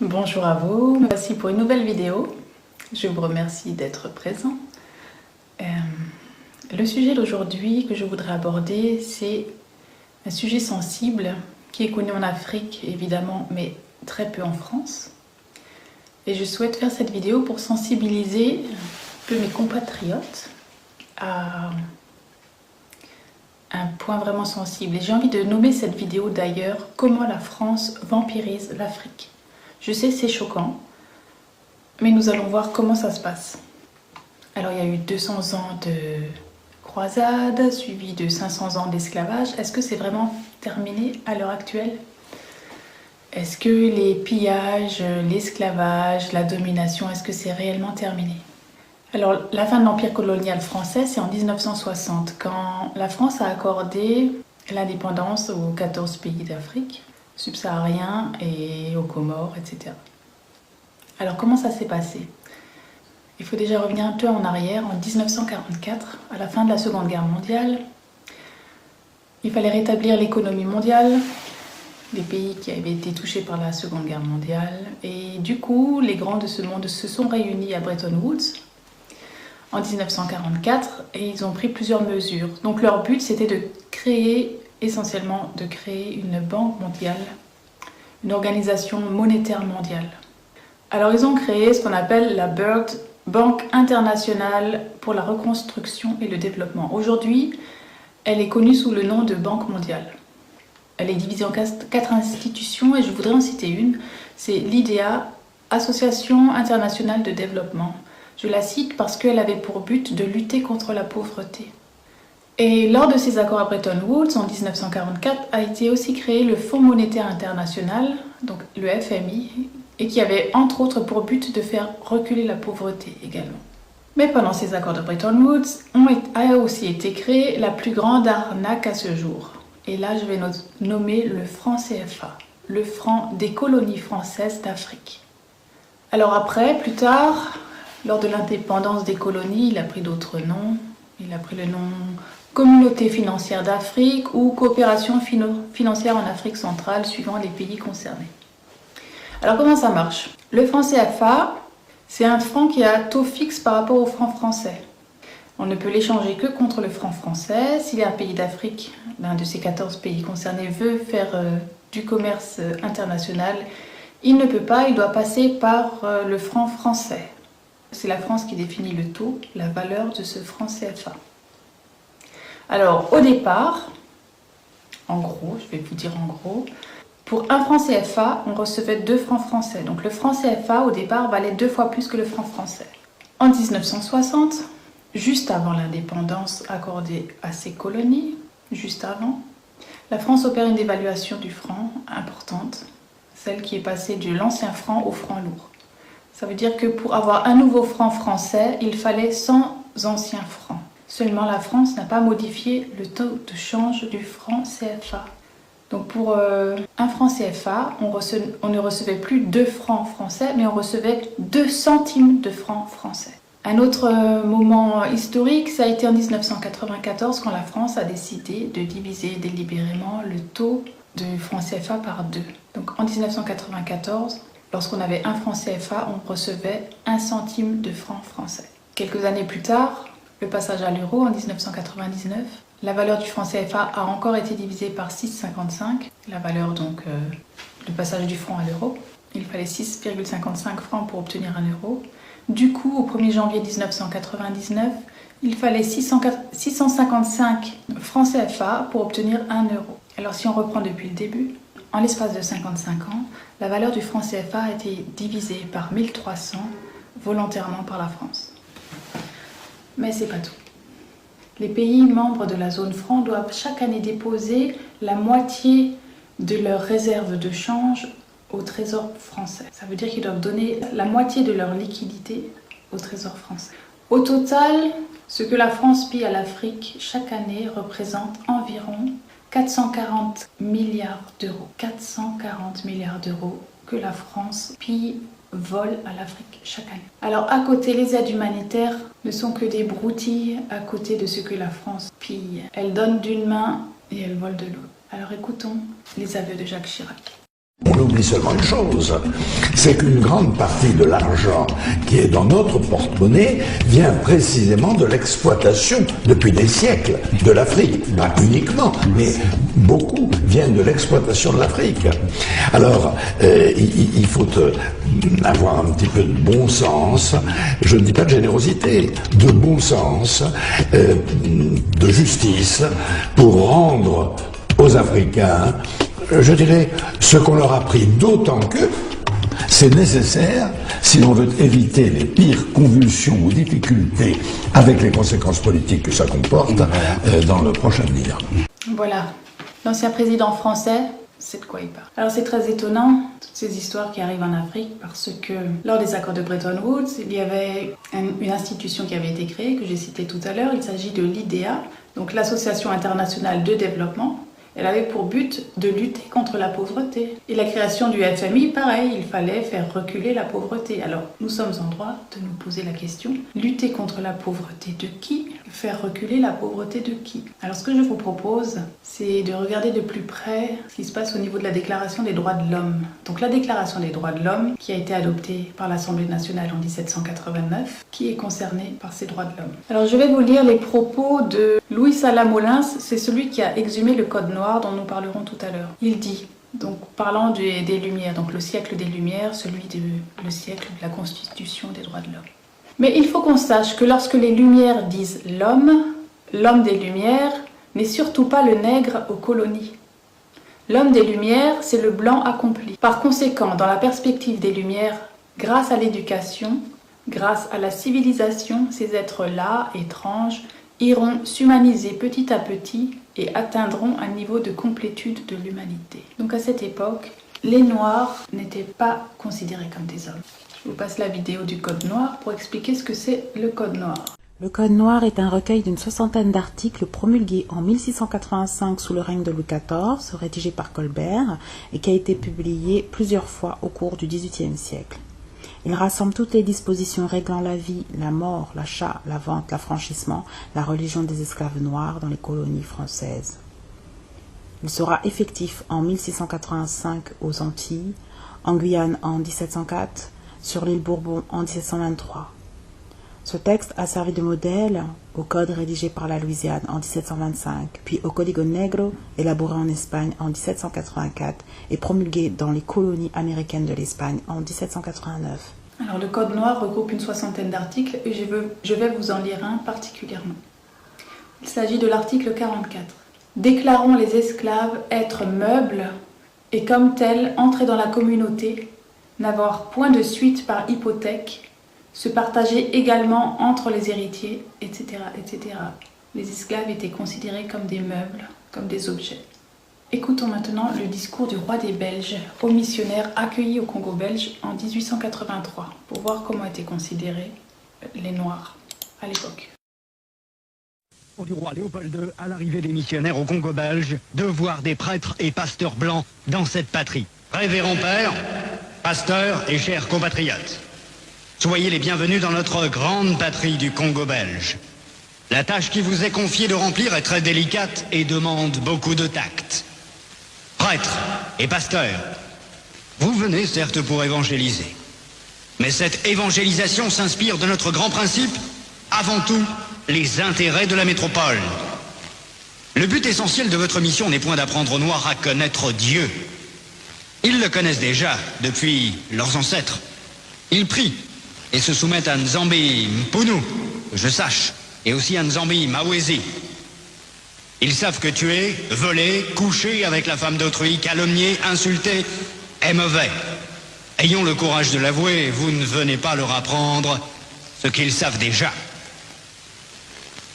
Bonjour à vous, me voici pour une nouvelle vidéo. Je vous remercie d'être présent. Le sujet d'aujourd'hui que je voudrais aborder, c'est un sujet sensible qui est connu en Afrique évidemment, mais très peu en France. Et je souhaite faire cette vidéo pour sensibiliser un peu mes compatriotes à un point vraiment sensible. Et j'ai envie de nommer cette vidéo d'ailleurs « Comment la France vampirise l'Afrique ». Je sais, c'est choquant, mais nous allons voir comment ça se passe. Alors, il y a eu 200 ans de croisade, suivi de 500 ans d'esclavage. Est-ce que c'est vraiment terminé à l'heure actuelle? Est-ce que les pillages, l'esclavage, la domination, est-ce que c'est réellement terminé? Alors, la fin de l'Empire colonial français, c'est en 1960, quand la France a accordé l'indépendance aux 14 pays d'Afrique subsahariens et aux Comores, etc. Alors, comment ça s'est passé? Il faut déjà revenir un peu en arrière, en 1944, à la fin de la Seconde Guerre mondiale. Il fallait rétablir l'économie mondiale, les pays qui avaient été touchés par la Seconde Guerre mondiale. Et du coup, les grands de ce monde se sont réunis à Bretton Woods en 1944 et ils ont pris plusieurs mesures. Donc leur but, c'était de créer, essentiellement, de créer une banque mondiale, une organisation monétaire mondiale. Alors ils ont créé ce qu'on appelle la Banque internationale pour la reconstruction et le développement. Aujourd'hui, elle est connue sous le nom de Banque mondiale. Elle est divisée en 4 institutions et je voudrais en citer une. C'est l'IDEA, Association internationale de développement. Je la cite parce qu'elle avait pour but de lutter contre la pauvreté. Et lors de ces accords à Bretton Woods, en 1944, a été aussi créé le Fonds monétaire international, donc le FMI, et qui avait entre autres pour but de faire reculer la pauvreté également. Mais pendant ces accords de Bretton Woods, a aussi été créée la plus grande arnaque à ce jour. Et là, je vais nommer le franc CFA, le franc des colonies françaises d'Afrique. Alors après, plus tard, lors de l'indépendance des colonies, il a pris d'autres noms. Il a pris le nom Communauté financière d'Afrique ou Coopération financière en Afrique centrale, suivant les pays concernés. Alors comment ça marche? Le franc CFA, c'est un franc qui a taux fixe par rapport au franc français. On ne peut l'échanger que contre le franc français. Si un pays d'Afrique, l'un de ces 14 pays concernés, veut faire du commerce international, il ne peut pas, il doit passer par le franc français. C'est la France qui définit le taux, la valeur de ce franc CFA. Alors, au départ, en gros, je vais vous dire en gros, pour un franc CFA, on recevait 2 francs français. Donc le franc CFA, au départ, valait 2 fois plus que le franc français. En 1960, juste avant l'indépendance accordée à ses colonies, juste avant, la France opère une dévaluation du franc importante, celle qui est passée de l'ancien franc au franc lourd. Ça veut dire que pour avoir un nouveau franc français, il fallait 100 anciens francs. Seulement la France n'a pas modifié le taux de change du franc CFA. Donc pour un franc CFA, on ne recevait plus 2 francs français, mais on recevait 2 centimes de francs français. Un autre moment historique, ça a été en 1994, quand la France a décidé de diviser délibérément le taux du franc CFA par 2. Donc en 1994, lorsqu'on avait un franc CFA, on recevait 1 centime de franc français. Quelques années plus tard, le passage à l'euro en 1999, la valeur du franc CFA a encore été divisée par 6,55. La valeur donc, le passage du franc à l'euro. Il fallait 6,55 francs pour obtenir 1 euro. Du coup, au 1er janvier 1999, il fallait 655 francs CFA pour obtenir 1 euro. Alors si on reprend depuis le début, en l'espace de 55 ans, la valeur du franc CFA a été divisée par 1300 volontairement par la France. Mais c'est pas tout. Les pays membres de la zone franc doivent chaque année déposer la moitié de leurs réserves de change au Trésor français. Ça veut dire qu'ils doivent donner la moitié de leur liquidité au Trésor français. Au total, ce que la France pille à l'Afrique chaque année représente environ 440 milliards d'euros. 440 milliards d'euros que la France pille, vole à l'Afrique chaque année. Alors à côté, les aides humanitaires ne sont que des broutilles à côté de ce que la France pille. Elle donne d'une main et elle vole de l'autre. Alors écoutons les aveux de Jacques Chirac. On oublie seulement une chose, c'est qu'une grande partie de l'argent qui est dans notre porte-monnaie vient précisément de l'exploitation, depuis des siècles, de l'Afrique. Pas uniquement, mais beaucoup viennent de l'exploitation de l'Afrique. Alors, il faut avoir un petit peu de bon sens, je ne dis pas de générosité, de bon sens, de justice, pour rendre aux Africains, je dirais, ce qu'on leur a pris, d'autant que c'est nécessaire si l'on veut éviter les pires convulsions ou difficultés avec les conséquences politiques que ça comporte dans le prochain avenir. Voilà, l'ancien président français, c'est de quoi il parle. Alors c'est très étonnant, toutes ces histoires qui arrivent en Afrique, parce que lors des accords de Bretton Woods, il y avait une institution qui avait été créée, que j'ai citée tout à l'heure, il s'agit de l'IDEA, donc l'Association internationale de développement. Elle avait pour but de lutter contre la pauvreté. Et la création du FMI, pareil, il fallait faire reculer la pauvreté. Alors, nous sommes en droit de nous poser la question, lutter contre la pauvreté de qui? Faire reculer la pauvreté de qui? Alors, ce que je vous propose, c'est de regarder de plus près ce qui se passe au niveau de la Déclaration des droits de l'homme. Donc, la Déclaration des droits de l'homme, qui a été adoptée par l'Assemblée nationale en 1789, qui est concernée par ces droits de l'homme. Alors, je vais vous lire les propos de Louis Salamolins, c'est celui qui a exhumé le Code noir dont nous parlerons tout à l'heure. Il dit, donc parlant des Lumières, donc le siècle des Lumières, le siècle de la Constitution des droits de l'homme. Mais il faut qu'on sache que lorsque les Lumières disent l'homme des Lumières n'est surtout pas le nègre aux colonies. L'homme des Lumières, c'est le blanc accompli. Par conséquent, dans la perspective des Lumières, grâce à l'éducation, grâce à la civilisation, ces êtres-là, étranges, iront s'humaniser petit à petit et atteindront un niveau de complétude de l'humanité. Donc à cette époque, les Noirs n'étaient pas considérés comme des hommes. Je vous passe la vidéo du Code noir pour expliquer ce que c'est le Code noir. Le Code noir est un recueil d'une soixantaine d'articles promulgués en 1685 sous le règne de Louis XIV, rédigé par Colbert, et qui a été publié plusieurs fois au cours du XVIIIe siècle. Il rassemble toutes les dispositions réglant la vie, la mort, l'achat, la vente, l'affranchissement, la religion des esclaves noirs dans les colonies françaises. Il sera effectif en 1685 aux Antilles, en Guyane en 1704, sur l'île Bourbon en 1723. Ce texte a servi de modèle au code rédigé par la Louisiane en 1725, puis au Código Negro élaboré en Espagne en 1784 et promulgué dans les colonies américaines de l'Espagne en 1789. Alors le Code noir regroupe une soixantaine d'articles et je vais vous en lire un particulièrement. Il s'agit de l'article 44. Déclarons les esclaves être meubles et comme tels entrer dans la communauté, n'avoir point de suite par hypothèque, se partager également entre les héritiers, etc., etc. Les esclaves étaient considérés comme des meubles, comme des objets. Écoutons maintenant le discours du roi des Belges aux missionnaires accueillis au Congo belge en 1883 pour voir comment étaient considérés les Noirs à l'époque. Du roi Léopold II à l'arrivée des missionnaires au Congo belge de voir des prêtres et pasteurs blancs dans cette patrie. Révérend père, pasteurs et chers compatriotes, soyez les bienvenus dans notre grande patrie du Congo belge. La tâche qui vous est confiée de remplir est très délicate et demande beaucoup de tact. Prêtres et pasteurs, vous venez certes pour évangéliser. Mais cette évangélisation s'inspire de notre grand principe, avant tout, les intérêts de la métropole. Le but essentiel de votre mission n'est point d'apprendre aux Noirs à connaître Dieu. Ils le connaissent déjà depuis leurs ancêtres. Ils prient et se soumettent à Nzambi Mpunu, que je sache, et aussi à Nzambi Mawezi. Ils savent que tuer, voler, coucher avec la femme d'autrui, calomnier, insulter, est mauvais. Ayons le courage de l'avouer, vous ne venez pas leur apprendre ce qu'ils savent déjà.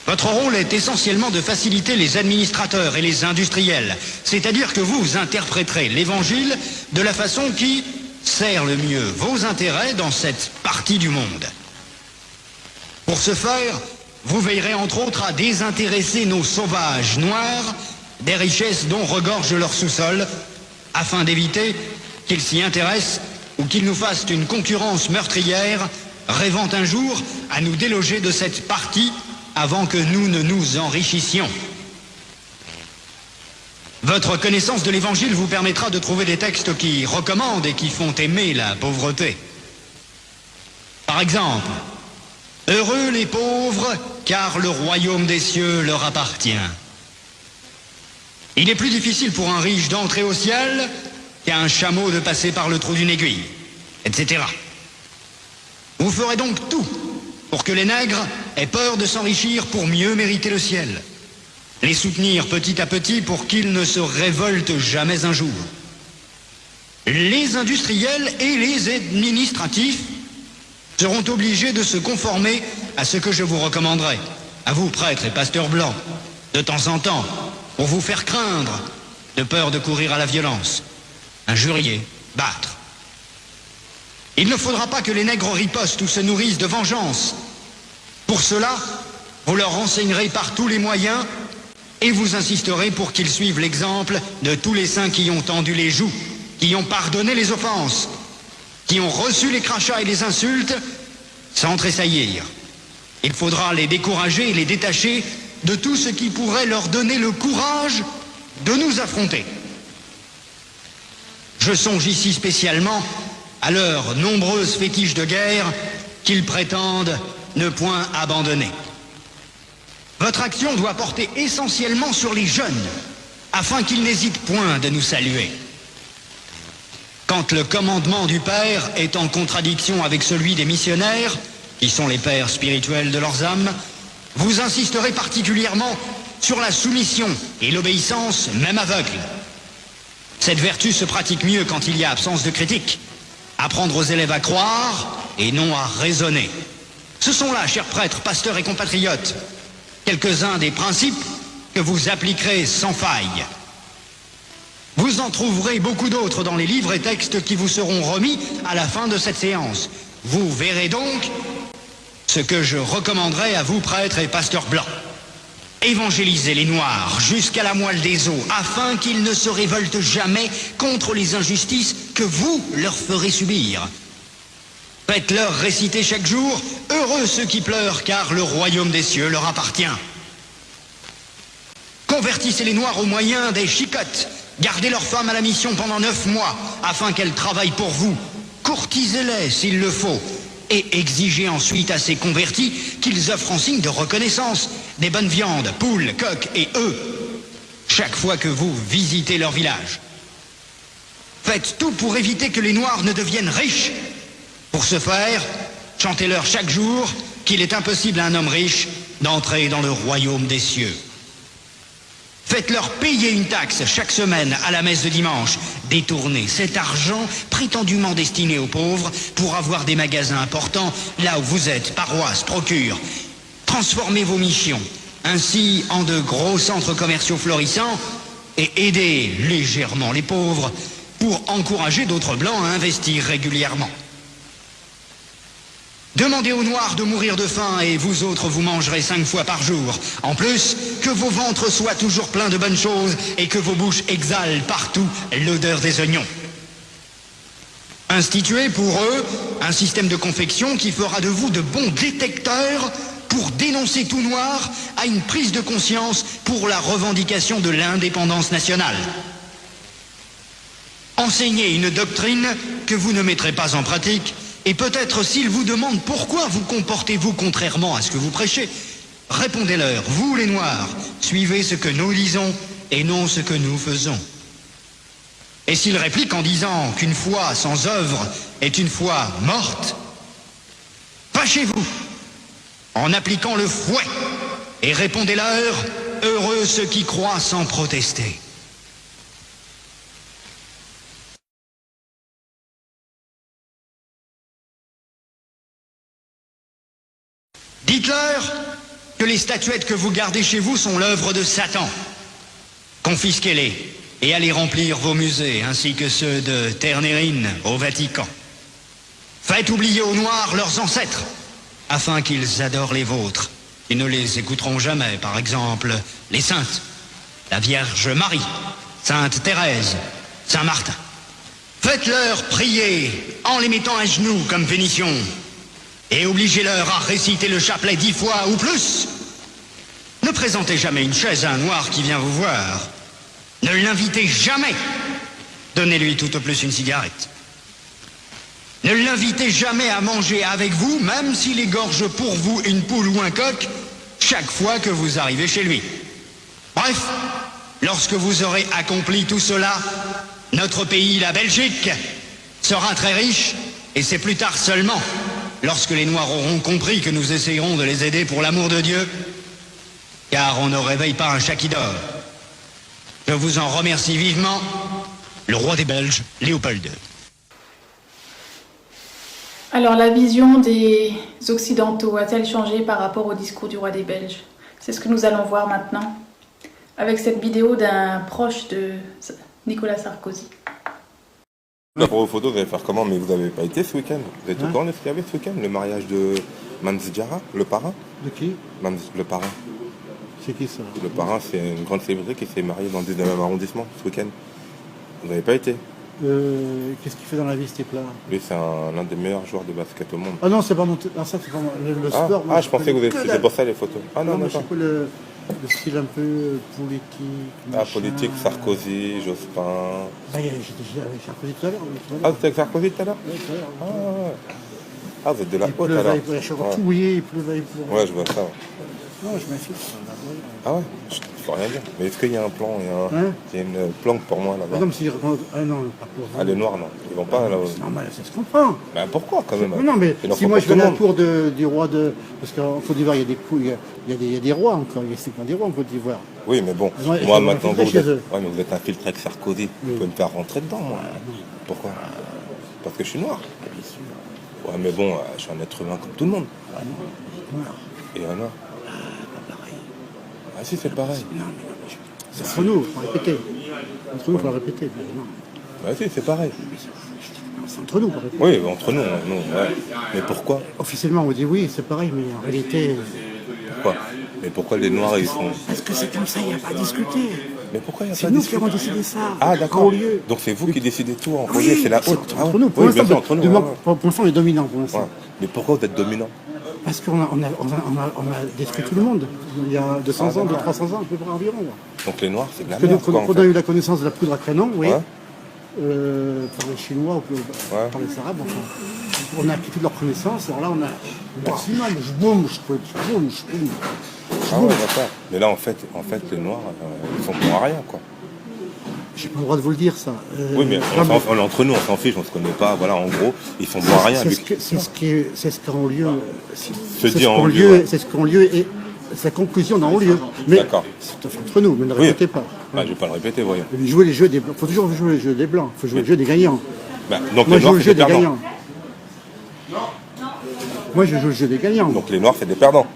Votre rôle est essentiellement de faciliter les administrateurs et les industriels, c'est-à-dire que vous interpréterez l'évangile de la façon qui sert le mieux vos intérêts dans cette partie du monde. Pour ce faire, vous veillerez entre autres à désintéresser nos sauvages noirs des richesses dont regorge leur sous-sol, afin d'éviter qu'ils s'y intéressent ou qu'ils nous fassent une concurrence meurtrière, rêvant un jour à nous déloger de cette partie avant que nous ne nous enrichissions. Votre connaissance de l'Évangile vous permettra de trouver des textes qui recommandent et qui font aimer la pauvreté. Par exemple, « Heureux les pauvres, car le royaume des cieux leur appartient. » Il est plus difficile pour un riche d'entrer au ciel qu'à un chameau de passer par le trou d'une aiguille, etc. Vous ferez donc tout pour que les nègres aient peur de s'enrichir pour mieux mériter le ciel. Les soutenir petit à petit pour qu'ils ne se révoltent jamais un jour. Les industriels et les administratifs seront obligés de se conformer à ce que je vous recommanderai, à vous prêtres et pasteurs blancs, de temps en temps, pour vous faire craindre, de peur de courir à la violence, injurier, battre. Il ne faudra pas que les nègres ripostent ou se nourrissent de vengeance. Pour cela, vous leur renseignerez par tous les moyens et vous insisterez pour qu'ils suivent l'exemple de tous les saints qui ont tendu les joues, qui ont pardonné les offenses, qui ont reçu les crachats et les insultes sans tressaillir. Il faudra les décourager et les détacher de tout ce qui pourrait leur donner le courage de nous affronter. Je songe ici spécialement à leurs nombreuses fétiches de guerre qu'ils prétendent ne point abandonner. Votre action doit porter essentiellement sur les jeunes, afin qu'ils n'hésitent point de nous saluer. Quand le commandement du Père est en contradiction avec celui des missionnaires, qui sont les pères spirituels de leurs âmes, vous insisterez particulièrement sur la soumission et l'obéissance, même aveugle. Cette vertu se pratique mieux quand il y a absence de critique. Apprendre aux élèves à croire et non à raisonner. Ce sont là, chers prêtres, pasteurs et compatriotes, quelques-uns des principes que vous appliquerez sans faille. Vous en trouverez beaucoup d'autres dans les livres et textes qui vous seront remis à la fin de cette séance. Vous verrez donc ce que je recommanderais à vous, prêtres et pasteurs blancs. Évangélisez les Noirs jusqu'à la moelle des os, afin qu'ils ne se révoltent jamais contre les injustices que vous leur ferez subir. Faites-leur réciter chaque jour « Heureux ceux qui pleurent, car le royaume des cieux leur appartient ». Convertissez les Noirs au moyen des chicottes. Gardez leurs femmes à la mission pendant 9 mois, afin qu'elles travaillent pour vous. Courtisez-les s'il le faut. Et exigez ensuite à ces convertis qu'ils offrent en signe de reconnaissance des bonnes viandes, poules, coqs et œufs, chaque fois que vous visitez leur village. Faites tout pour éviter que les Noirs ne deviennent riches. Pour ce faire, chantez-leur chaque jour qu'il est impossible à un homme riche d'entrer dans le royaume des cieux. Faites-leur payer une taxe chaque semaine à la messe de dimanche. Détournez cet argent prétendument destiné aux pauvres pour avoir des magasins importants là où vous êtes, paroisses, procures. Transformez vos missions ainsi en de gros centres commerciaux florissants et aidez légèrement les pauvres pour encourager d'autres blancs à investir régulièrement. Demandez aux Noirs de mourir de faim et vous autres vous mangerez 5 fois par jour. En plus, que vos ventres soient toujours pleins de bonnes choses et que vos bouches exhalent partout l'odeur des oignons. Instituez pour eux un système de confection qui fera de vous de bons détecteurs pour dénoncer tout Noir à une prise de conscience pour la revendication de l'indépendance nationale. Enseignez une doctrine que vous ne mettrez pas en pratique. Et peut-être s'ils vous demandent pourquoi vous comportez-vous contrairement à ce que vous prêchez, répondez-leur, vous les Noirs, suivez ce que nous disons et non ce que nous faisons. Et s'ils répliquent en disant qu'une foi sans œuvre est une foi morte, fâchez-vous en appliquant le fouet et répondez-leur, heureux ceux qui croient sans protester. Dites-leur que les statuettes que vous gardez chez vous sont l'œuvre de Satan. Confisquez-les et allez remplir vos musées, ainsi que ceux de Ternérine au Vatican. Faites oublier aux Noirs leurs ancêtres, afin qu'ils adorent les vôtres. Ils ne les écouteront jamais, par exemple, les saintes, la Vierge Marie, Sainte Thérèse, Saint Martin. Faites-leur prier en les mettant à genoux comme pénition. Et obligez-leur à réciter le chapelet 10 fois ou plus. Ne présentez jamais une chaise à un Noir qui vient vous voir. Ne l'invitez jamais. Donnez-lui tout au plus une cigarette. Ne l'invitez jamais à manger avec vous, même s'il égorge pour vous une poule ou un coq, chaque fois que vous arrivez chez lui. Bref, lorsque vous aurez accompli tout cela, notre pays, la Belgique, sera très riche, et c'est plus tard seulement, lorsque les Noirs auront compris que nous essayerons de les aider pour l'amour de Dieu, car on ne réveille pas un chat qui dort. Je vous en remercie vivement, le roi des Belges, Léopold II. Alors, la vision des Occidentaux a-t-elle changé par rapport au discours du roi des Belges? C'est ce que nous allons voir maintenant, avec cette vidéo d'un proche de Nicolas Sarkozy. Là, pour vos photos, vous allez faire comment? Mais vous n'avez pas été ce week-end. Vous êtes au courant de ce qu'il y avait ce week-end? Le mariage de Mams Diarra, le parrain? De qui? Le parrain. C'est qui ça? Le parrain, c'est une grande célébrité qui s'est mariée dans le 19e arrondissement ce week-end. Vous n'avez pas été? Qu'est-ce qu'il fait dans la vie, ce type-là? Lui, c'est l'un des meilleurs joueurs de basket au monde. Ah non, c'est pas mon... Ah, ça, c'est pas le sport. Ah, je pensais que vous étiez... C'est pour ça les photos. Ah non, mais d'accord. je sais pas le style un peu politique. Ah, machin. politique, Sarkozy, Jospin... Bah, j'étais avec Sarkozy tout à l'heure. Ah, vous étiez avec Sarkozy tout à l'heure? Oui, tout à l'heure. Ah, ouais. Ah, vous êtes de la Il haute alors? pleuvait, je suis encore tout mouillé, il pleuvait. Ouais, je vois ça. Ouais. Non, je m'infiltre. Ah ouais? Je peux rien dire. Mais est-ce qu'il y a un plan? Il y a une planque pour moi là-bas. Ah non, mais s'ils racontent... Ah non, pas pour vous. Ah, les noirs, non. Ils vont pas là. C'est normal, ça se comprend. Ben pourquoi quand même? Mais non, mais Il en si faut moi pour je tout vais le à la monde. tour du roi de... Parce qu'en Côte d'Ivoire, il y a des coups, il y a des rois encore, il y a des rois en Côte d'Ivoire. Oui, mais bon, Ouais, moi ils sont maintenant, infiltrés vous chez êtes... eux. Ouais, mais vous êtes infiltré avec Sarkozy. Vous pouvez me faire rentrer dedans, moi. Pourquoi? Parce que je suis noir. Bien sûr. Ouais, mais bon, je suis un être humain comme tout le monde. Ah non, noir. Et un noir. Pas pareil. Ah si, c'est pareil. Non, mais c'est entre nous, il faut répéter. Entre nous, il faut répéter. Mais non, Bah si, c'est pareil. c'est entre nous, il faut répéter. Oui, entre nous, ouais. Mais pourquoi? Officiellement, on vous dit oui, c'est pareil, mais en réalité... Pourquoi? Mais pourquoi les noirs, ils sont... Parce que c'est comme ça, il n'y a pas à discuter. Mais pourquoi il n'y a pas C'est de nous qui discussion? avons décidé ça. Ah en d'accord. haut lieu. Donc c'est vous qui décidez tout en Oui, c'est la c'est haute. entre nous. Pour Oui, bien l'instant, sûr, entre nous. Ouais. pour l'instant, on est dominant. Pour l'instant. Ouais. Mais pourquoi vous êtes dominant? Parce qu'on a détruit tout le monde. Il y a 200 ans, 300 ans, à peu près environ. Donc les noirs, c'est de la Parce que merde, nous, quoi, en quand on a fait. eu la connaissance de la poudre à canon, oui, Ouais. par les Chinois ou par les Arabes, enfin, on a acquis toute leur connaissance. Alors là, on a maximal, je boum. Ah ouais, d'accord. Mais là, en fait les noirs, ils sont pour rien, quoi. J'ai pas le droit de vous le dire, ça. Oui, mais on est entre nous, on s'en fiche, on se connaît pas. Voilà, en gros, ils sont pour rien. C'est ce qu'en lieu. Se dit en lieu, ouais. C'est ce qu'en lieu et sa conclusion dans haut lieu. Mais D'accord. c'est entre nous, mais ne Oui. répétez pas. Bah, je vais pas le répéter, voyons. Jouer les jeux des blancs. Il faut toujours jouer les jeux des blancs. Il faut jouer le jeu des gagnants. Bah, donc Moi, les je joue noirs, le c'est jeu des des perdants. gagnants. Moi, je joue le jeu des gagnants. Donc les noirs, c'est des perdants.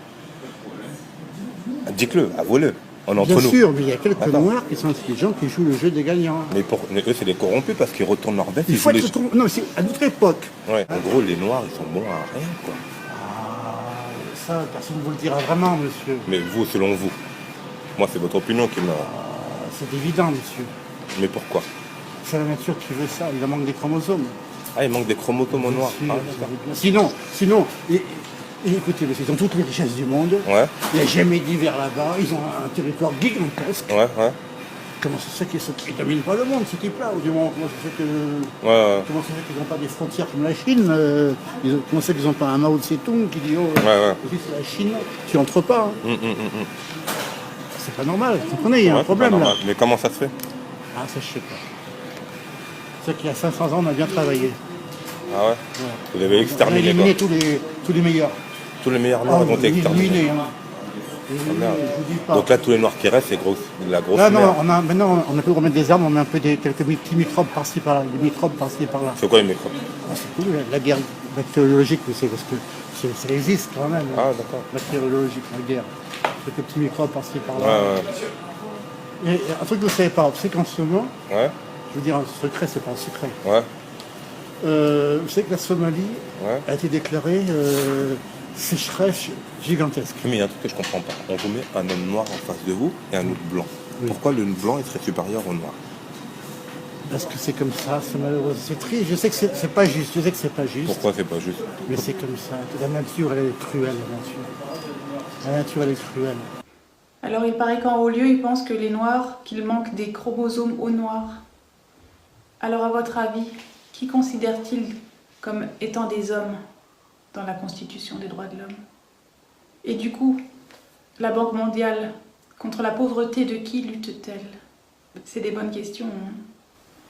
Dites-le, avouez-le. On est entre Bien nous. sûr, mais il y a quelques D'accord. noirs qui sont intelligents qui jouent le jeu des gagnants. Mais eux, c'est des corrompus parce qu'ils retournent leur veste. Il ils faut jouent être... Non, c'est à notre époque. Ouais. En gros, les noirs, ils sont bons à rien, quoi. Ça, personne ne vous le dira vraiment, monsieur. Mais vous, selon vous. Moi, c'est votre opinion qui me... C'est évident, monsieur. Mais pourquoi? C'est la nature qui veut ça. Il en manque des chromosomes. Ah, il manque des chromosomes noirs. Ah, d'accord. Sinon, écoutez, monsieur, ils ont toutes les richesses du monde. Ouais, Il n'y a jamais d'hiver là-bas. Ils ont un territoire gigantesque. ouais. Comment c'est ça qu'ils ne dominent pas le monde, ce type-là? Ou du moins, comment c'est fait que... Ouais. Comment c'est fait qu'ils n'ont pas des frontières comme la Chine? Comment c'est qu'ils n'ont pas un Mao Tse-tung qui dit Ouais. ici, c'est la Chine, tu entres pas. Hein. C'est pas normal, vous comprenez, il y a Ouais, un problème c'est pas là. normal. Mais comment ça se fait? Ah, ça je sais pas. C'est qu'il y a 500 ans, on a bien travaillé. Ah ouais, Vous avez On a exterminé quoi? éliminé tous les meilleurs. Tous les meilleurs noirs ont été exterminés. Éliminé, hein. merde. Je vous dis pas. Donc là, tous les noirs qui restent, c'est de la grosse Là, merde. non, maintenant, on a pu remettre des armes, on met un peu quelques petits microbes par-ci par-là, des microbes par-ci par-là. C'est quoi les microbes? Ah, c'est cool, la guerre bactériologique, c'est parce que ça existe quand même. Ah, d'accord. Bactériologique, la guerre. Quelques petits microbes par-ci par-là. Ouais. Et un truc que vous ne savez pas, c'est qu'en ce moment, Ouais. je veux dire un secret, c'est pas un secret. Ouais. Vous savez que la Somalie Ouais. a été déclarée sécheresse gigantesque. Mais il y a un truc que je comprends pas. On vous met un homme noir en face de vous et un autre blanc. Oui. Pourquoi le blanc il serait supérieur au noir? Parce que c'est comme ça, c'est malheureux, c'est triste. Je sais que c'est pas juste, je sais que c'est pas juste, Pourquoi c'est pas juste? mais c'est comme ça. La nature, elle est cruelle, la nature. La nature, elle est cruelle. Alors il paraît qu'en haut lieu, ils pensent que les Noirs, qu'il manque des chromosomes aux Noirs. Alors à votre avis, qui considère-t-il comme étant des hommes dans la Constitution des droits de l'homme? Et du coup, la Banque mondiale, contre la pauvreté de qui lutte-t-elle? C'est des bonnes questions.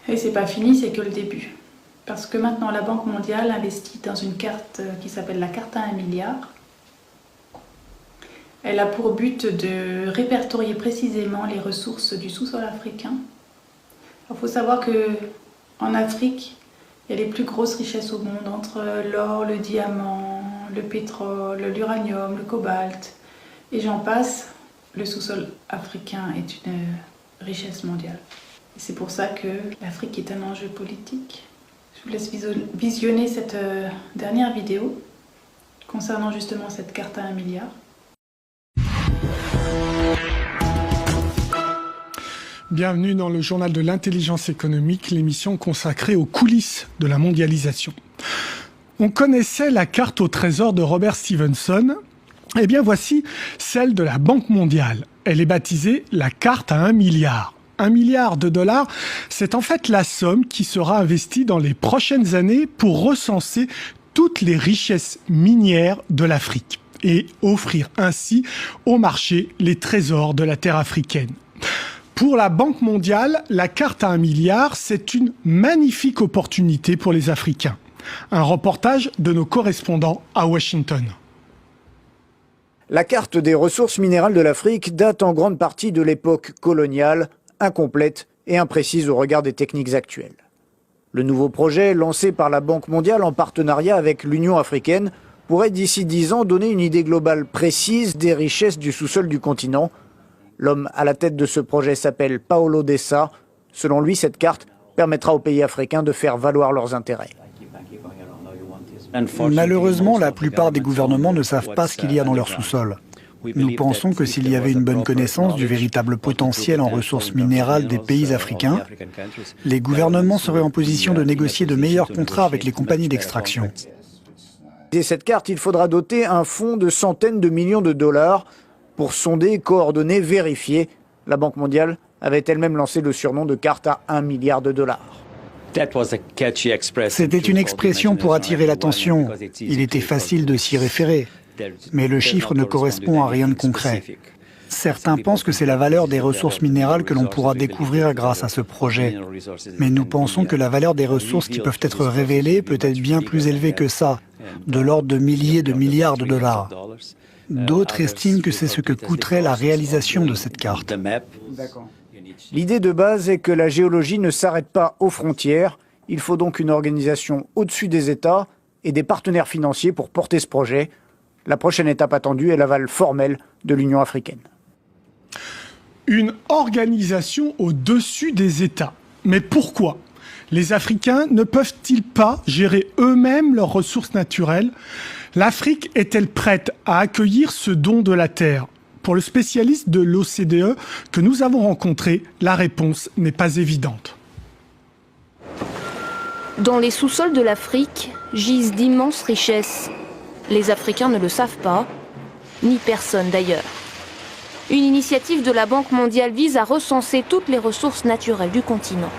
Et c'est pas fini, c'est que le début. Parce que maintenant, la Banque mondiale investit dans une carte qui s'appelle la carte à 1 milliard. Elle a pour but de répertorier précisément les ressources du sous-sol africain. Il faut savoir qu'en Afrique, il y a les plus grosses richesses au monde, entre l'or, le diamant, le pétrole, l'uranium, le cobalt, et j'en passe. Le sous-sol africain est une richesse mondiale. Et c'est pour ça que l'Afrique est un enjeu politique. Je vous laisse visionner cette dernière vidéo concernant justement cette carte à 1 milliard. Bienvenue dans le journal de l'intelligence économique, l'émission consacrée aux coulisses de la mondialisation. On connaissait la carte au trésor de Robert Stevenson. Eh bien voici celle de la Banque mondiale. Elle est baptisée la carte à 1 milliard. 1 milliard de dollars, c'est en fait la somme qui sera investie dans les prochaines années pour recenser toutes les richesses minières de l'Afrique et offrir ainsi au marché les trésors de la terre africaine. Pour la Banque mondiale, la carte à 1 milliard, c'est une magnifique opportunité pour les Africains. Un reportage de nos correspondants à Washington. La carte des ressources minérales de l'Afrique date en grande partie de l'époque coloniale, incomplète et imprécise au regard des techniques actuelles. Le nouveau projet, lancé par la Banque mondiale en partenariat avec l'Union africaine, pourrait d'ici 10 ans donner une idée globale précise des richesses du sous-sol du continent. L'homme à la tête de ce projet s'appelle Paolo Dessa. Selon lui, cette carte permettra aux pays africains de faire valoir leurs intérêts. Malheureusement, la plupart des gouvernements ne savent pas ce qu'il y a dans leur sous-sol. Nous pensons que s'il y avait une bonne connaissance du véritable potentiel en ressources minérales des pays africains, les gouvernements seraient en position de négocier de meilleurs contrats avec les compagnies d'extraction. Dès cette carte, il faudra doter un fonds de centaines de millions de dollars pour sonder, coordonner, vérifier. La Banque mondiale avait elle-même lancé le surnom de carte à 1 milliard de dollars. C'était une expression pour attirer l'attention. Il était facile de s'y référer. Mais le chiffre ne correspond à rien de concret. Certains pensent que c'est la valeur des ressources minérales que l'on pourra découvrir grâce à ce projet. Mais nous pensons que la valeur des ressources qui peuvent être révélées peut être bien plus élevée que ça, de l'ordre de milliers de milliards de dollars. D'autres estiment que c'est ce que coûterait la réalisation de cette carte. L'idée de base est que la géologie ne s'arrête pas aux frontières. Il faut donc une organisation au-dessus des États et des partenaires financiers pour porter ce projet. La prochaine étape attendue est l'aval formel de l'Union africaine. Une organisation au-dessus des États. Mais pourquoi ? Les Africains ne peuvent-ils pas gérer eux-mêmes leurs ressources naturelles ? L'Afrique est-elle prête à accueillir ce don de la terre ? Pour le spécialiste de l'OCDE que nous avons rencontré, la réponse n'est pas évidente. Dans les sous-sols de l'Afrique gisent d'immenses richesses. Les Africains ne le savent pas, ni personne d'ailleurs. Une initiative de la Banque mondiale vise à recenser toutes les ressources naturelles du continent.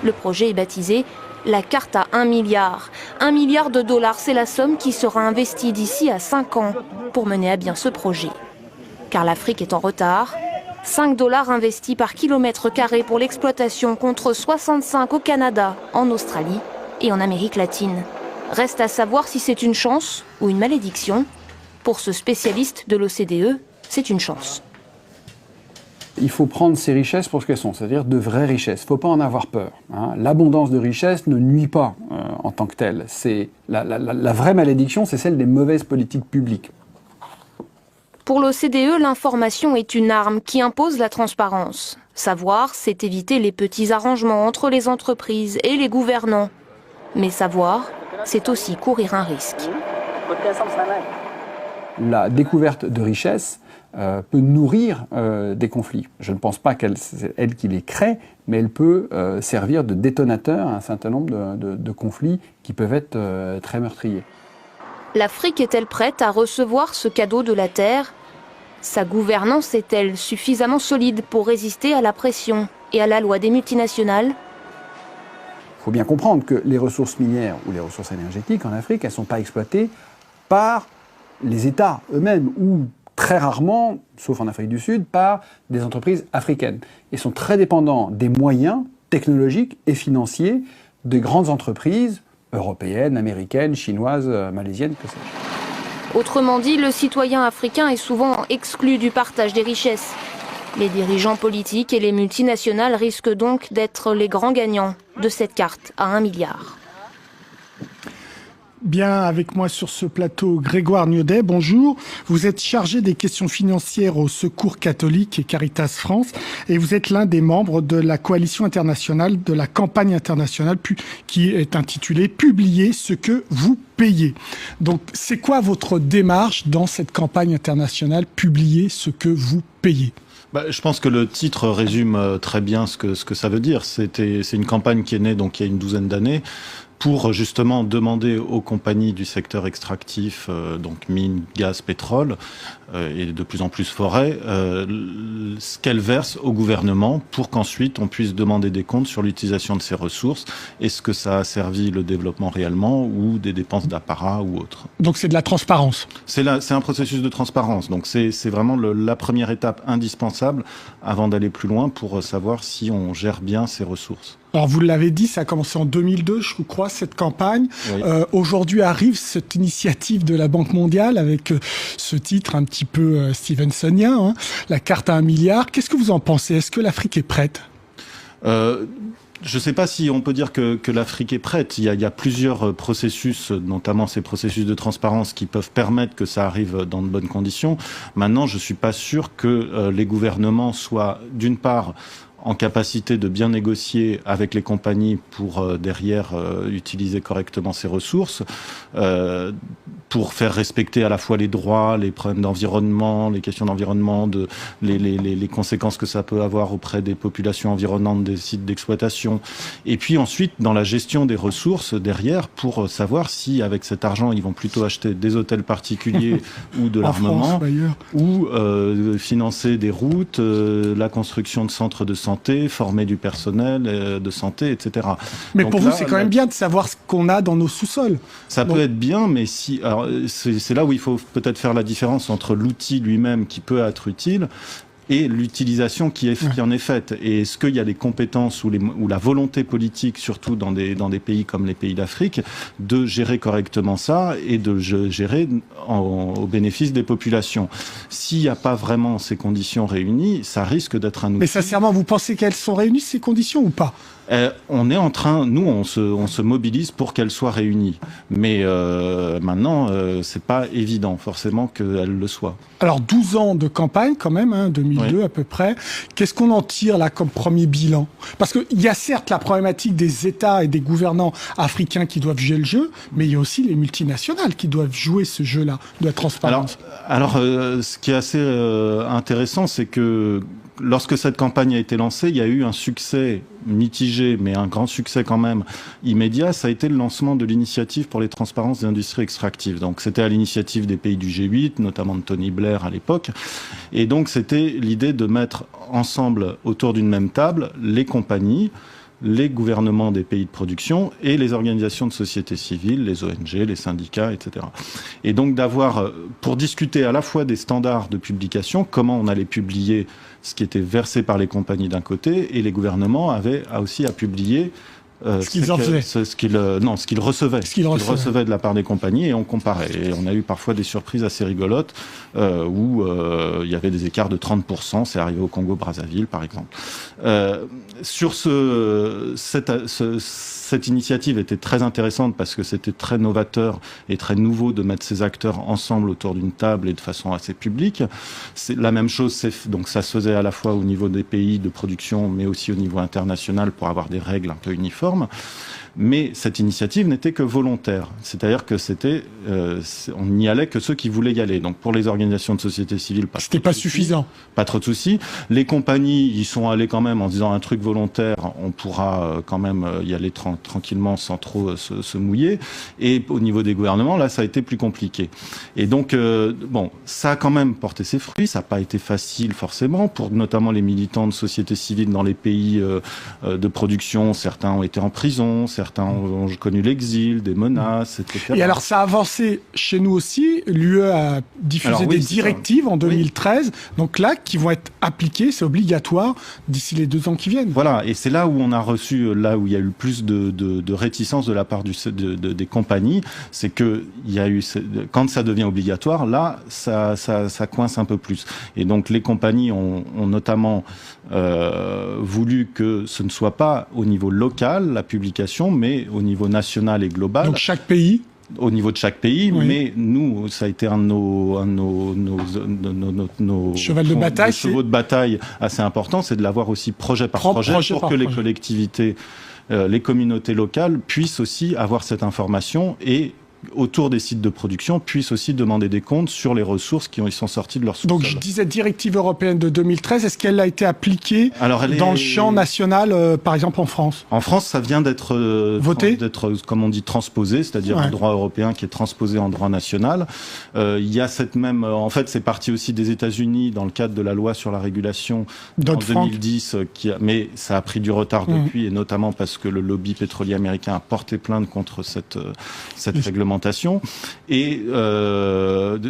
Le projet est baptisé la carte à 1 milliard. 1 milliard de dollars, c'est la somme qui sera investie d'ici à 5 ans pour mener à bien ce projet. Car l'Afrique est en retard. 5 $ investis par kilomètre carré pour l'exploitation contre 65 au Canada, en Australie et en Amérique latine. Reste à savoir si c'est une chance ou une malédiction. Pour ce spécialiste de l'OCDE, c'est une chance. Il faut prendre ces richesses pour ce qu'elles sont, c'est-à-dire de vraies richesses. Il ne faut pas en avoir peur. L'abondance de richesses ne nuit pas en tant que telle. La vraie malédiction, c'est celle des mauvaises politiques publiques. Pour l'OCDE, l'information est une arme qui impose la transparence. Savoir, c'est éviter les petits arrangements entre les entreprises et les gouvernants. Mais savoir, c'est aussi courir un risque. La découverte de richesses peut nourrir des conflits. Je ne pense pas c'est elle qui les crée, mais elle peut servir de détonateur à un certain nombre de conflits qui peuvent être très meurtriers. L'Afrique est-elle prête à recevoir ce cadeau de la Terre ? Sa gouvernance est-elle suffisamment solide pour résister à la pression et à la loi des multinationales ? Il faut bien comprendre que les ressources minières ou les ressources énergétiques en Afrique, elles ne sont pas exploitées par les États eux-mêmes ou très rarement, sauf en Afrique du Sud, par des entreprises africaines. Ils sont très dépendants des moyens technologiques et financiers des grandes entreprises européennes, américaines, chinoises, malaisiennes, que sais-je. Autrement dit, le citoyen africain est souvent exclu du partage des richesses. Les dirigeants politiques et les multinationales risquent donc d'être les grands gagnants de cette carte à 1 milliard. Bien, avec moi sur ce plateau, Grégoire Niaudet, bonjour. Vous êtes chargé des questions financières au Secours catholique et Caritas France et vous êtes l'un des membres de la coalition internationale, de la campagne internationale qui est intitulée « Publiez ce que vous payez ». Donc, c'est quoi votre démarche dans cette campagne internationale « Publiez ce que vous payez » ? Je pense que le titre résume très bien ce que ça veut dire. C'est une campagne qui est née donc il y a une douzaine d'années pour justement demander aux compagnies du secteur extractif, donc mines, gaz, pétrole, et de plus en plus forêt, ce qu'elles versent au gouvernement pour qu'ensuite on puisse demander des comptes sur l'utilisation de ces ressources. Est-ce que ça a servi le développement réellement ou des dépenses d'apparat ou autre. Donc c'est de la transparence. C'est un processus de transparence. Donc c'est vraiment la première étape indispensable avant d'aller plus loin pour savoir si on gère bien ces ressources. Alors vous l'avez dit, ça a commencé en 2002, je crois, cette campagne. Oui. Aujourd'hui arrive cette initiative de la Banque mondiale avec ce titre un petit peu Stevensonien, hein, la carte à 1 milliard. Qu'est-ce que vous en pensez ? Est-ce que l'Afrique est prête ? Je ne sais pas si on peut dire que l'Afrique est prête. Il y a plusieurs processus, notamment ces processus de transparence, qui peuvent permettre que ça arrive dans de bonnes conditions. Maintenant, je ne suis pas sûr que les gouvernements soient, d'une part, en capacité de bien négocier avec les compagnies pour derrière utiliser correctement ces ressources, pour faire respecter à la fois les droits, les problèmes d'environnement, les questions d'environnement, les conséquences que ça peut avoir auprès des populations environnantes des sites d'exploitation. Et puis ensuite, dans la gestion des ressources derrière, pour savoir si avec cet argent, ils vont plutôt acheter des hôtels particuliers ou de l'armement, ou financer des routes, la construction de centres de santé, former du personnel de santé, etc. Mais donc pour vous, c'est quand même bien de savoir ce qu'on a dans nos sous-sols. Ça peut être bien, mais si... Alors, c'est là où il faut peut-être faire la différence entre l'outil lui-même qui peut être utile et l'utilisation qui en est faite. Et est-ce qu'il y a les compétences ou la volonté politique, surtout dans des pays comme les pays d'Afrique, de gérer correctement ça et de gérer au bénéfice des populations. S'il n'y a pas vraiment ces conditions réunies, ça risque d'être un outil... Mais sincèrement, vous pensez qu'elles sont réunies, ces conditions, ou pas ? On est en train, nous, on se mobilise pour qu'elles soient réunies. Mais maintenant, c'est pas évident, forcément, qu'elles le soient. Alors, 12 ans de campagne, quand même, hein, 2002 oui. À peu près. Qu'est-ce qu'on en tire, là, comme premier bilan ? Parce qu'il y a certes la problématique des États et des gouvernants africains qui doivent jouer le jeu, mais il y a aussi les multinationales qui doivent jouer ce jeu-là de la transparence. Alors ce qui est assez intéressant, c'est que lorsque cette campagne a été lancée, il y a eu un succès mitigé, mais un grand succès quand même immédiat. Ça a été le lancement de l'initiative pour les transparences des industries extractives. Donc c'était à l'initiative des pays du G8, notamment de Tony Blair à l'époque. Et donc c'était l'idée de mettre ensemble autour d'une même table les compagnies, les gouvernements des pays de production et les organisations de société civile, les ONG, les syndicats, etc. Et donc d'avoir, pour discuter à la fois des standards de publication, comment on allait publier ce qui était versé par les compagnies d'un côté, et les gouvernements avaient aussi à publier ce qu'ils recevaient. Ce qu'ils recevaient de la part des compagnies, et on comparait. Et on a eu parfois des surprises assez rigolotes où il y avait des écarts de 30%. C'est arrivé au Congo-Brazzaville, par exemple. Sur cette initiative était très intéressante parce que c'était très novateur et très nouveau de mettre ces acteurs ensemble autour d'une table et de façon assez publique. C'est la même chose, donc ça se faisait à la fois au niveau des pays de production, mais aussi au niveau international pour avoir des règles un peu uniformes. Mais cette initiative n'était que volontaire. C'est-à-dire que on n'y allait que ceux qui voulaient y aller. Donc pour les organisations de société civile, c'était pas suffisant. Pas trop de soucis. Les compagnies y sont allées quand même en disant un truc volontaire, on pourra quand même y aller tranquillement sans trop se mouiller. Et au niveau des gouvernements, là, ça a été plus compliqué. Et donc, bon, ça a quand même porté ses fruits. Ça n'a pas été facile forcément pour notamment les militants de société civile dans les pays de production. Certains ont été en prison, certains ont connu l'exil, des menaces, etc. Et alors, ça a avancé chez nous aussi. L'UE a diffusé des directives en 2013, donc là, qui vont être appliquées, c'est obligatoire d'ici les 2 ans qui viennent. Voilà, et c'est là où on a reçu, là où il y a eu plus de réticence de la part des compagnies, c'est que il y a eu, quand ça devient obligatoire, là, ça coince un peu plus. Et donc les compagnies ont notamment voulu que ce ne soit pas au niveau local la publication, mais au niveau national et global. Donc chaque pays. Au niveau de chaque pays, oui. Mais nous, ça a été un de nos chevaux de bataille assez important, c'est de l'avoir aussi projet par projet pour que les collectivités, les communautés locales puissent aussi avoir cette information et autour des sites de production, puissent aussi demander des comptes sur les ressources qui sont sorties de leur sous-sol. Donc je disais directive européenne de 2013, est-ce qu'elle a été appliquée dans le champ national, par exemple en France? En France, ça vient d'être voté, comme on dit, transposé, c'est-à-dire un droit européen qui est transposé en droit national. Il y a cette même... en fait, c'est parti aussi des États-Unis dans le cadre de la loi sur la régulation en 2010, mais ça a pris du retard depuis, et notamment parce que le lobby pétrolier américain a porté plainte contre cette réglementation. Et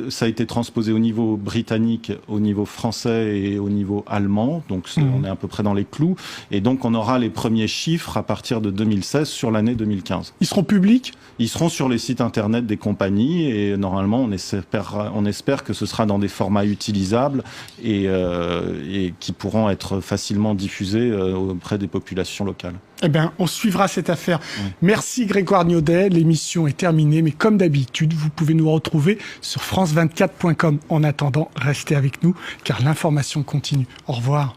ça a été transposé au niveau britannique, au niveau français et au niveau allemand. Donc on est à peu près dans les clous. Et donc on aura les premiers chiffres à partir de 2016 sur l'année 2015. Ils seront publics ? Ils seront sur les sites internet des compagnies et normalement on espère que ce sera dans des formats utilisables et qui pourront être facilement diffusés auprès des populations locales. Eh bien, on suivra cette affaire. Merci Grégoire Niaudet. L'émission est terminée, mais comme d'habitude, vous pouvez nous retrouver sur france24.com. En attendant, restez avec nous, car l'information continue. Au revoir.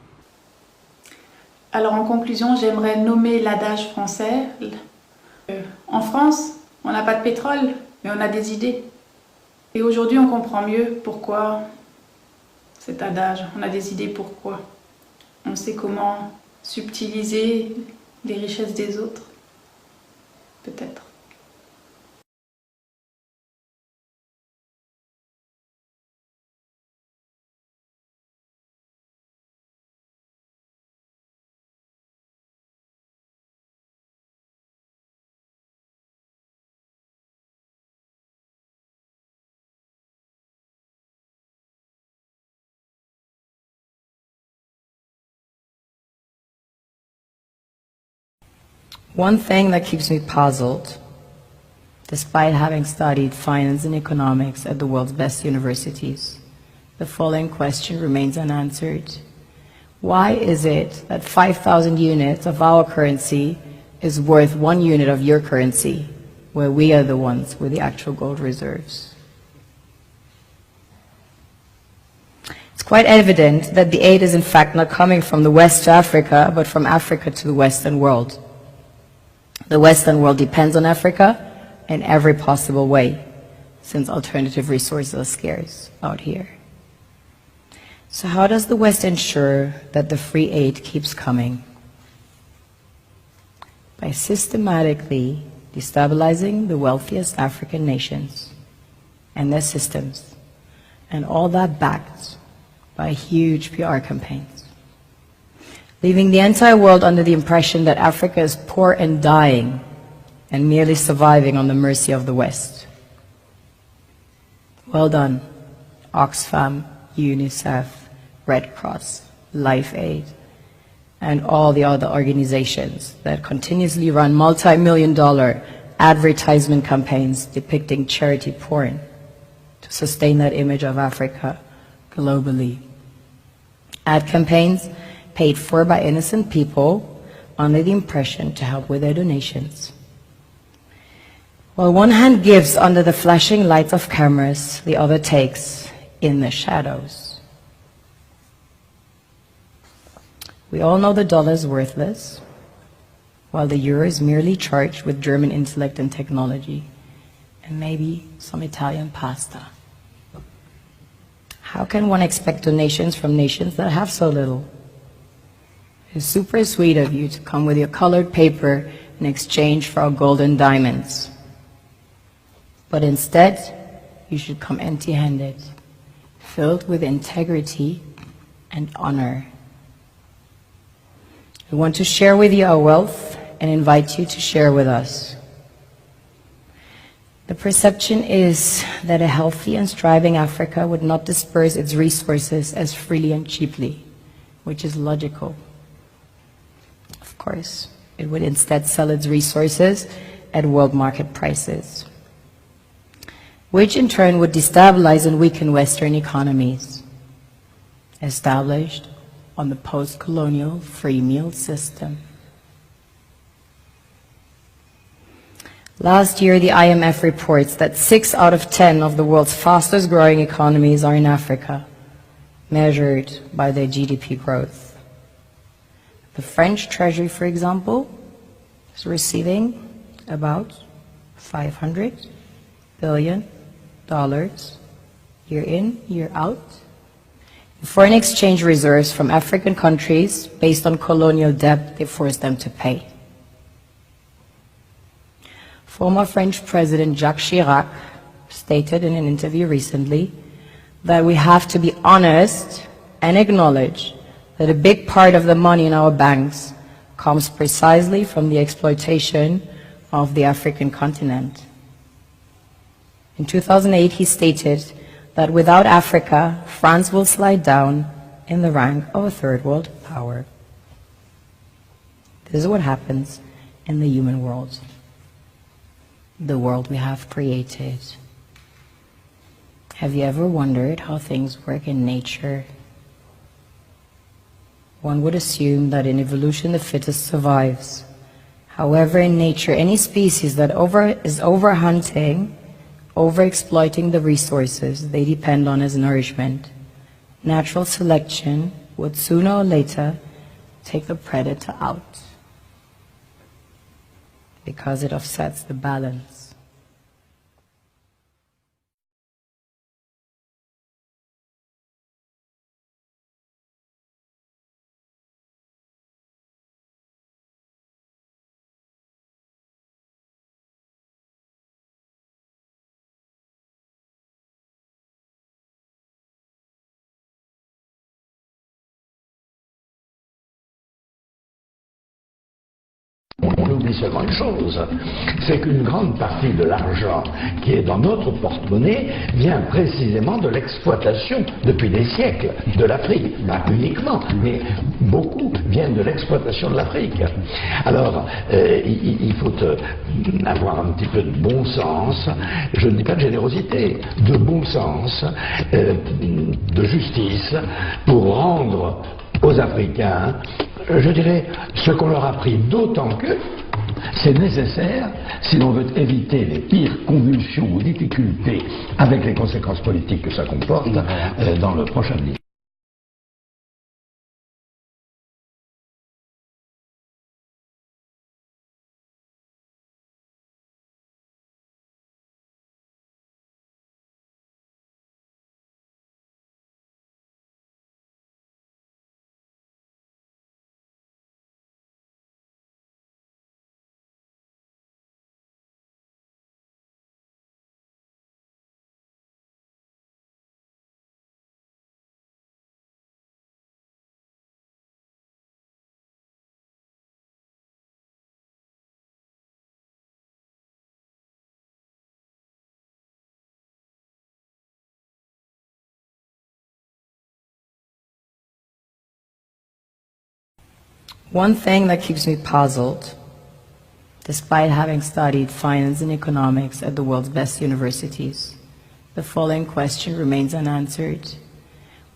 Alors, en conclusion, j'aimerais nommer l'adage français. En France, on n'a pas de pétrole, mais on a des idées. Et aujourd'hui, on comprend mieux pourquoi cet adage. On a des idées pourquoi. On sait comment subtiliser les richesses des autres, peut-être. One thing that keeps me puzzled, despite having studied finance and economics at the world's best universities, the following question remains unanswered. Why is it that 5,000 units of our currency is worth 1 unit of your currency, where we are the ones with the actual gold reserves? It's quite evident that the aid is in fact not coming from the West to Africa, but from Africa to the Western world. The Western world depends on Africa in every possible way, since alternative resources are scarce out here. So how does the West ensure that the free aid keeps coming? By systematically destabilizing the wealthiest African nations and their systems, and all that backed by huge PR campaigns, leaving the entire world under the impression that Africa is poor and dying and merely surviving on the mercy of the West. Well done, Oxfam, UNICEF, Red Cross, Life Aid, and all the other organizations that continuously run multi-million-dollar advertisement campaigns depicting charity porn to sustain that image of Africa globally. Ad campaigns paid for by innocent people under the impression to help with their donations. While one hand gives under the flashing lights of cameras, the other takes in the shadows. We all know the dollar is worthless. while the euro is merely charged with German intellect and technology, and maybe some Italian pasta. How can one expect donations from nations that have so little? It's super sweet of you to come with your colored paper in exchange for our gold and diamonds. But instead, you should come empty-handed, filled with integrity and honor. We want to share with you our wealth and invite you to share with us. The perception is that a healthy and striving Africa would not disperse its resources as freely and cheaply, which is logical. Of course, it would instead sell its resources at world market prices, which in turn would destabilize and weaken Western economies, established on the post-colonial free meal system. Last year, the IMF reports that 6 out of 10 of the world's fastest growing economies are in Africa, measured by their GDP growth. The French Treasury, for example, is receiving about $500 billion year in, year out, in foreign exchange reserves from African countries based on colonial debt they forced them to pay. Former French President Jacques Chirac stated in an interview recently that we have to be honest and acknowledge that a big part of the money in our banks comes precisely from the exploitation of the African continent. In 2008, he stated that without Africa, France will slide down in the rank of a third world power. This is what happens in the human world, the world we have created. Have you ever wondered how things work in nature? One would assume that in evolution the fittest survives. However, in nature, any species that is overhunting, overexploiting the resources they depend on as nourishment, natural selection would sooner or later take the predator out, because it offsets the balance. On oublie seulement une chose, c'est qu'une grande partie de l'argent qui est dans notre porte-monnaie vient précisément de l'exploitation, depuis des siècles, de l'Afrique. Pas uniquement, mais beaucoup viennent de l'exploitation de l'Afrique. Alors, il faut avoir un petit peu de bon sens, je ne dis pas de générosité, de bon sens, de justice, pour rendre aux Africains, je dirais, ce qu'on leur a pris, d'autant que c'est nécessaire si l'on veut éviter les pires convulsions ou difficultés avec les conséquences politiques que ça comporte dans le prochain avenir. One thing that keeps me puzzled, despite having studied finance and economics at the world's best universities, the following question remains unanswered.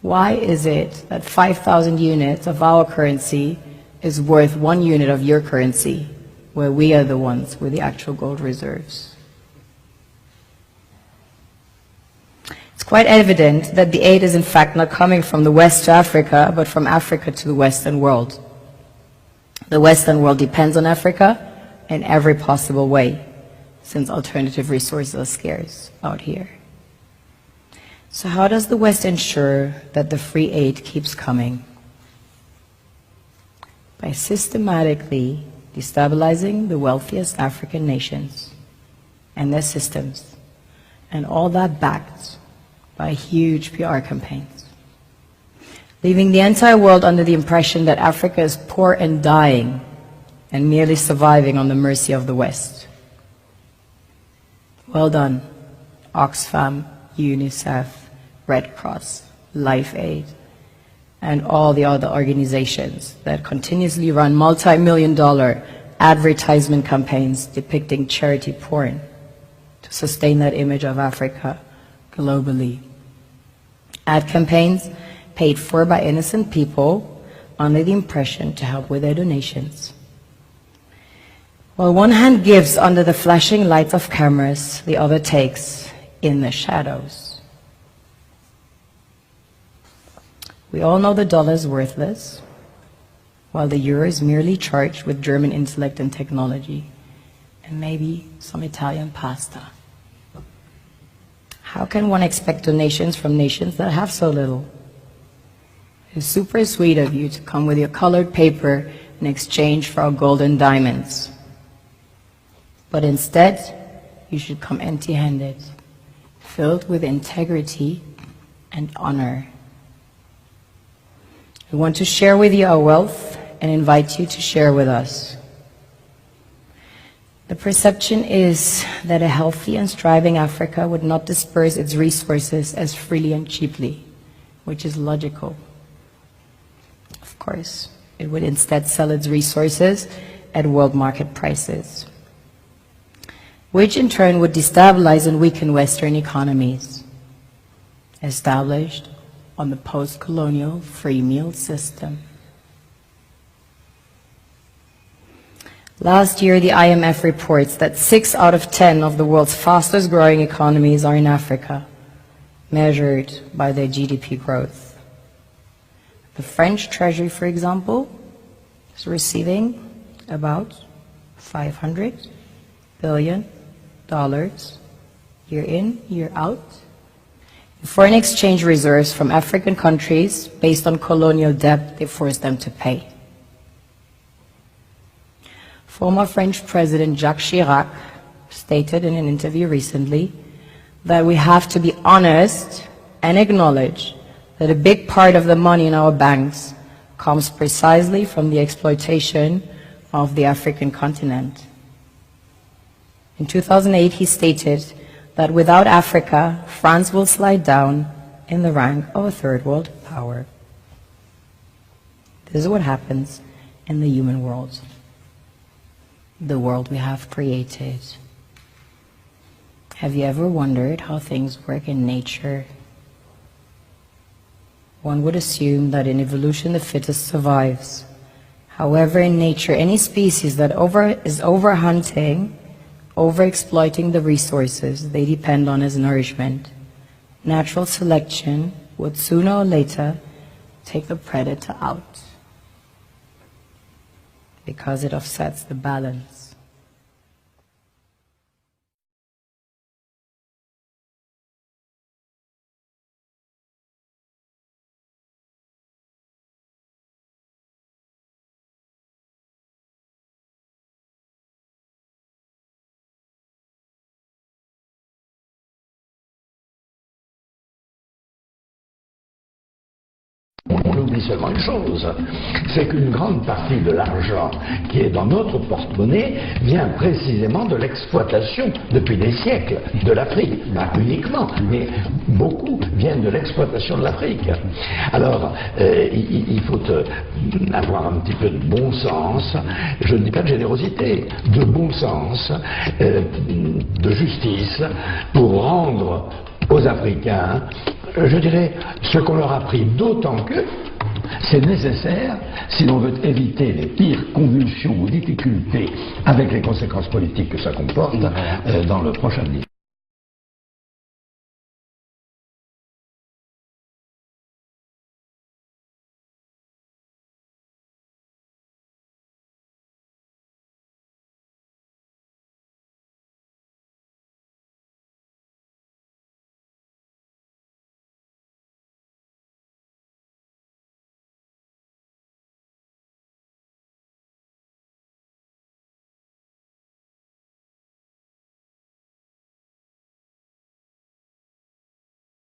Why is it that 5,000 units of our currency is worth 1 unit of your currency, where we are the ones with the actual gold reserves? It's quite evident that the aid is in fact not coming from the West to Africa, but from Africa to the Western world. The Western world depends on Africa in every possible way, since alternative resources are scarce out here. So how does the West ensure that the free aid keeps coming? By systematically destabilizing the wealthiest African nations and their systems, and all that backed by huge PR campaigns, leaving the entire world under the impression that Africa is poor and dying and merely surviving on the mercy of the West. Well done, Oxfam, UNICEF, Red Cross, Life Aid, and all the other organizations that continuously run multi-million-dollar advertisement campaigns depicting charity porn to sustain that image of Africa globally. Ad campaigns paid for by innocent people under the impression to help with their donations. While one hand gives under the flashing lights of cameras, the other takes in the shadows. We all know the dollar is worthless, while the euro is merely charged with German intellect and technology, and maybe some Italian pasta. How can one expect donations from nations that have so little? It's super sweet of you to come with your colored paper in exchange for our gold and diamonds. But instead, you should come empty-handed, filled with integrity and honor. We want to share with you our wealth and invite you to share with us. The perception is that a healthy and thriving Africa would not disperse its resources as freely and cheaply, which is logical. Of course, it would instead sell its resources at world market prices, which in turn would destabilize and weaken Western economies, established on the post-colonial free meal system. Last year, the IMF reports that 6 out of 10 of the world's fastest growing economies are in Africa, measured by their GDP growth. The French Treasury, for example, is receiving about $500 billion year in, year out, in foreign exchange reserves from African countries based on colonial debt they forced them to pay. Former French President Jacques Chirac stated in an interview recently that we have to be honest and acknowledge that a big part of the money in our banks comes precisely from the exploitation of the African continent. In 2008, he stated that without Africa, France will slide down in the rank of a third world power. This is what happens in the human world, the world we have created. Have you ever wondered how things work in nature? One would assume that in evolution the fittest survives. However, in nature, any species that is overhunting, overexploiting the resources they depend on as nourishment, natural selection would sooner or later take the predator out, because it offsets the balance. On oublie seulement une chose, c'est qu'une grande partie de l'argent qui est dans notre porte-monnaie vient précisément de l'exploitation, depuis des siècles, de l'Afrique. Pas uniquement, mais beaucoup viennent de l'exploitation de l'Afrique. Alors, il faut avoir un petit peu de bon sens, je ne dis pas de générosité, de bon sens, de justice, pour rendre aux Africains, je dirais, ce qu'on leur a pris, d'autant que c'est nécessaire si l'on veut éviter les pires convulsions ou difficultés avec les conséquences politiques que ça comporte dans le prochain avenir.